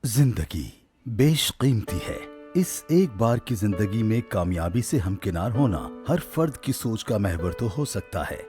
जिंदगी बेश कीमती है। इस एक बार की जिंदगी में कामयाबी से हमकिनार होना हर फर्द की सोच का महवर तो हो सकता है,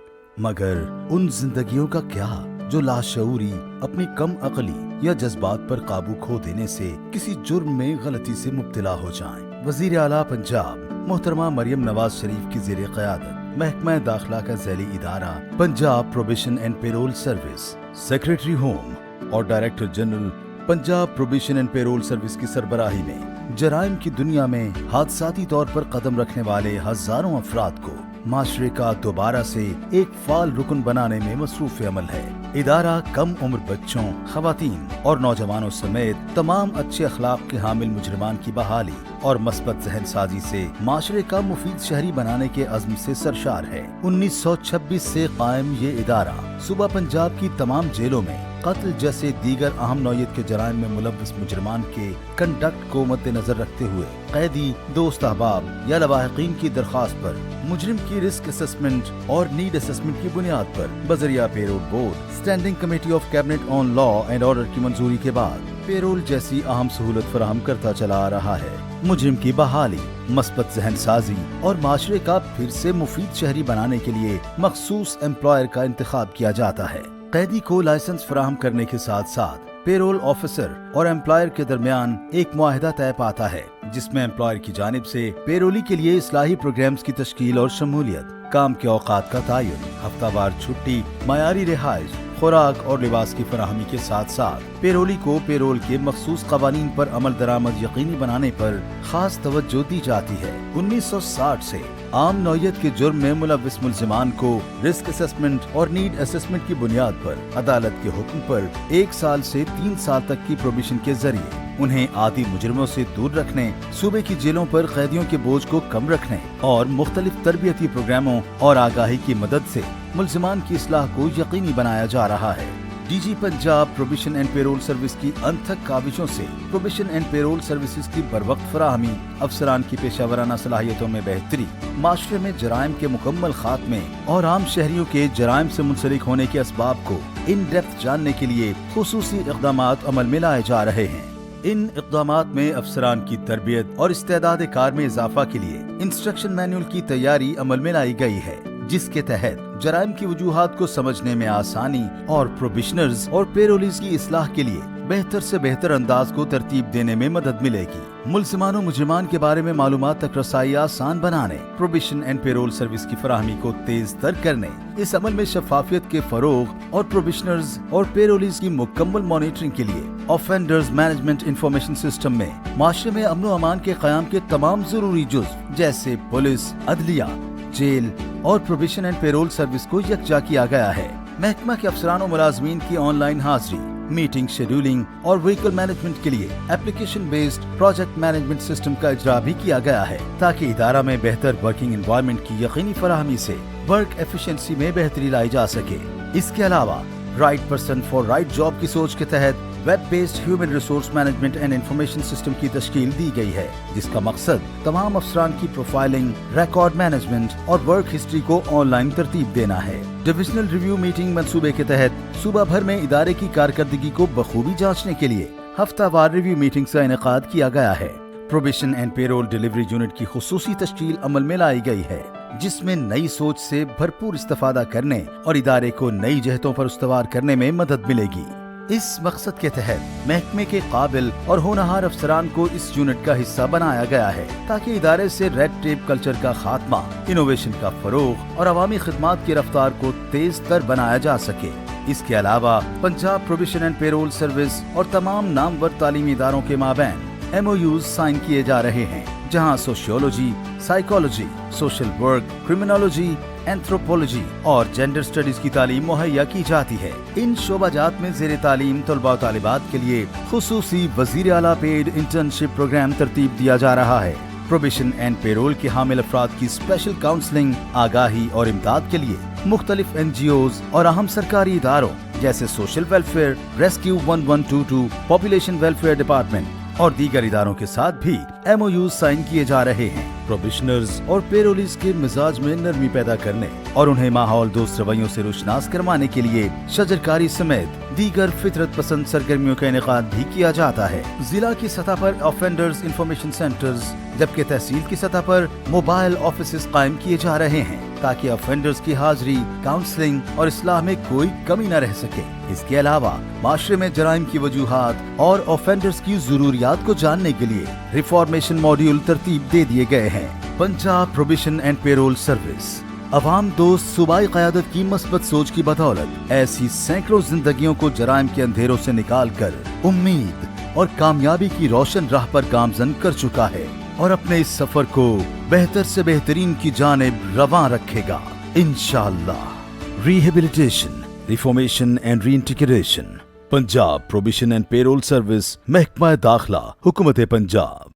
मगर उन जिंदगियों का क्या जो लाशऊरी अपनी कम अकली या जज्बात पर काबू खो देने से किसी जुर्म में गलती से मुब्तला हो जाएं। वजीर आला पंजाब मोहतरमा मरियम नवाज शरीफ की ज़ेरे क़यादत महकमा दाखिला का ज़ैली इदारा Punjab probation and parole service, secretary home और director general Punjab probation and parole service की सरबराही में जराइम की दुनिया में हादसाती तौर पर कदम रखने वाले हजारों अफराद को माशरे का दोबारा से एक फाल रुकन बनाने में मसरूफ अमल है। इदारा कम उम्र बच्चों, खवातीन और नौजवानों समेत तमाम अच्छे अखलाक के हामिल मुजरिमान की बहाली और मस्बत जहन साजी से माशरे का मुफीद शहरी बनाने के अज़्म से सरशार है। 1926 से कायम ये इदारा सूबा पंजाब की तमाम जेलों में कत्ल जैसे दीगर अहम नौयत के जराइम में मुलव्वस मुजरमान के कंडक्ट को मद्देनजर रखते हुए कैदी, दोस्त अहबाब या लवाहिकीन की दरख्वास्त पर मुजरिम की रिस्क असेसमेंट और नीड असेसमेंट की बुनियाद पर बजरिया parole board standing committee of cabinet on law and order की मंजूरी के बाद पेरोल जैसी अहम सहूलत फराहम करता चला आ रहा है। मुजरिम की बहाली, मस्बत जहन साजी और माशरे का फिर से मुफीद शहरी बनाने के लिए मखसूस एम्प्लॉयर का इंतखाब किया जाता है। कैदी को लाइसेंस फराहम करने के साथ साथ पेरोल ऑफिसर और एम्प्लॉयर के दरमियान एक मुआहिदा तय पाता है, जिसमें एम्प्लॉयर की जानिब से पेरोली के लिए इस्लाही प्रोग्राम्स की तश्कील और शमूलियत, काम के औकात का तयन, हफ्तावार छुट्टी, मयारी रिहाइश, खुराक और लिबास की फराहमी के साथ साथ पेरोली को पेरोल के मखसूस कवानीन पर अमल दरामद यकीनी बनाने पर खास तवज्जो दी जाती है। 1960 से आम नौयत के जुर्म में मुलव्वस मुल्जिमान को रिस्क असेसमेंट और नीड असेसमेंट की बुनियाद पर अदालत के हुक्म पर 1 साल से 3 साल तक की प्रोबेशन के जरिए उन्हें आदि मुजरिमों से दूर रखने, सूबे की जेलों पर कैदियों के बोझ को कम रखने और मुख्तलिफ तरबियती प्रोग्रामों और आगाही की मदद से मुल्जिमान की इस्लाह को यकीनी बनाया जा रहा है। DG Punjab probation and parole service की अनथक काविशों से प्रोबेशन एंड पेरोल सर्विसेज की बरवक्त फराहमी, अफसरान की पेशावराना सलाहियतों में बेहतरी, माशरे में जराइम के मुकम्मल खात्मे और आम शहरियों के जराइम से मुंसलिक होने के असबाब को इन डेप्थ जानने के लिए खुसूसी इक़दामात अमल में लाए जा रहे हैं। इन इक़दामात में अफसरान की तरबियत और इस्तेदाद कार में इजाफा के लिए इंस्ट्रक्शन मैनुअल की तैयारी अमल में लाई गई है, जिसके तहत जराइम की वजूहात को समझने में आसानी और प्रोबेशनर्स और पेरोलीज की इस्लाह के लिए बेहतर से बेहतर अंदाज को तरतीब देने में मदद मिलेगी। मुल्जिमान और मुजरिमान के बारे में मालूमात तक रसाई आसान बनाने, प्रोबेशन एंड पेरोल सर्विस की फराहमी को तेज तर करने, इस अमल में शफाफियत के फरोग और प्रोबेशनर्स और पेरोलीज की मुकम्मल मॉनिटरिंग के लिए ऑफेंडर्स मैनेजमेंट इंफॉर्मेशन सिस्टम में माशरे में अमन व अमान के क़याम के तमाम जरूरी जुज़्व जैसे पुलिस, अदलिया, जेल और प्रोबेशन एंड पेरोल सर्विस को यकजा किया गया है। महकमा के अफसरान और मुलाजमीन की ऑनलाइन हाजिरी, मीटिंग शेड्यूलिंग और व्हीकल मैनेजमेंट के लिए application based project management system का इजरा भी किया गया है, ताकि इदारा में बेहतर वर्किंग एनवायरनमेंट की यकीनी फराहमी से वर्क एफिशिएंसी में बेहतरी लाई जा सके। इसके अलावा right person for right job की सोच के तहत web based human resource management and information system की तश्कील दी गई है, जिसका मकसद तमाम अफसरान की प्रोफाइलिंग, रिकॉर्ड मैनेजमेंट और वर्क हिस्ट्री को ऑनलाइन तरतीब देना है। डिविजनल रिव्यू मीटिंग मंसूबे के तहत सूबा भर में इदारे की कारकर्दगी को बखूबी जांचने के लिए हफ्तावार रिव्यू मीटिंग का इनेकाद किया गया है। Probation and payroll delivery unit की खुसूसी तश्कील अमल में लाई गई है, जिसमें नई सोच से भरपूर इस्तेफादा करने और इदारे को नई जहतों पर उस्तवार करने में मदद मिलेगी। इस मकसद के तहत महकमे के काबिल और होनहार अफसरान को इस यूनिट का हिस्सा बनाया गया है, ताकि इदारे से रेड टेप कल्चर का खात्मा, इनोवेशन का फरोग और अवामी खिदमात की रफ्तार को तेज तर बनाया जा सके। इसके अलावा Punjab probation and parole service और तमाम नामवर तालीमी इदारों के माबैन MOUs साइन किए जा रहे हैं, जहां sociology, psychology, social work, criminology, anthropology और जेंडर स्टडीज की तालीम मुहैया की जाती है। इन शोबाजात में ज़ेरे तालीम तलबा और तालिबात के लिए खुसूसी वज़ीर आला पेड इंटर्नशिप प्रोग्राम तरतीब दिया जा रहा है। प्रोबेशन एंड पेरोल के हामिल अफराद की स्पेशल काउंसलिंग, आगाही और इमदाद के लिए मुख्तलिफ NGOs और अहम सरकारी इदारों जैसे social welfare, rescue 1122, population welfare department और दीगर इदारों के साथ भी MOUs साइन किए जा रहे हैं। प्रोबेशनर्स और पेरोलीज के मिजाज में नरमी पैदा करने और उन्हें माहौल दोस्त रवैयों से रुशनास करवाने के लिए शजरकारी समेत दीगर फितरत पसंद सरगर्मियों का इनेकाद भी किया जाता है। जिला की सतह पर ऑफेंडर्स इंफॉर्मेशन सेंटर्स जबकि तहसील की सतह पर मोबाइल ऑफिसेज कायम किए जा रहे हैं ताकि ऑफेंडर्स की हाजिरी, काउंसलिंग और इस्लाह में कोई कमी न रह सके। इसके अलावा माशरे में जराइम की वजूहात और ऑफेंडर्स की जरूरियात को जानने के लिए रिफॉर्मेशन मॉड्यूल तरतीब दे दिए गए हैं। Punjab probation and parole service अवाम दोस्त सूबाई क़यादत की मस्बत सोच की बदौलत ऐसी सैकड़ों जिंदगियों को जराइम के अंधेरों से निकाल कर उम्मीद और कामयाबी की रोशन राह पर गामजन कर चुका है और अपने इस सफर को बेहतर से बेहतरीन की जानिब रवां रखेगा इंशाअल्लाह। Rehabilitation, reformation and reintegration, Punjab probation and parole service, महकमा दाखिला, हुकूमत पंजाब।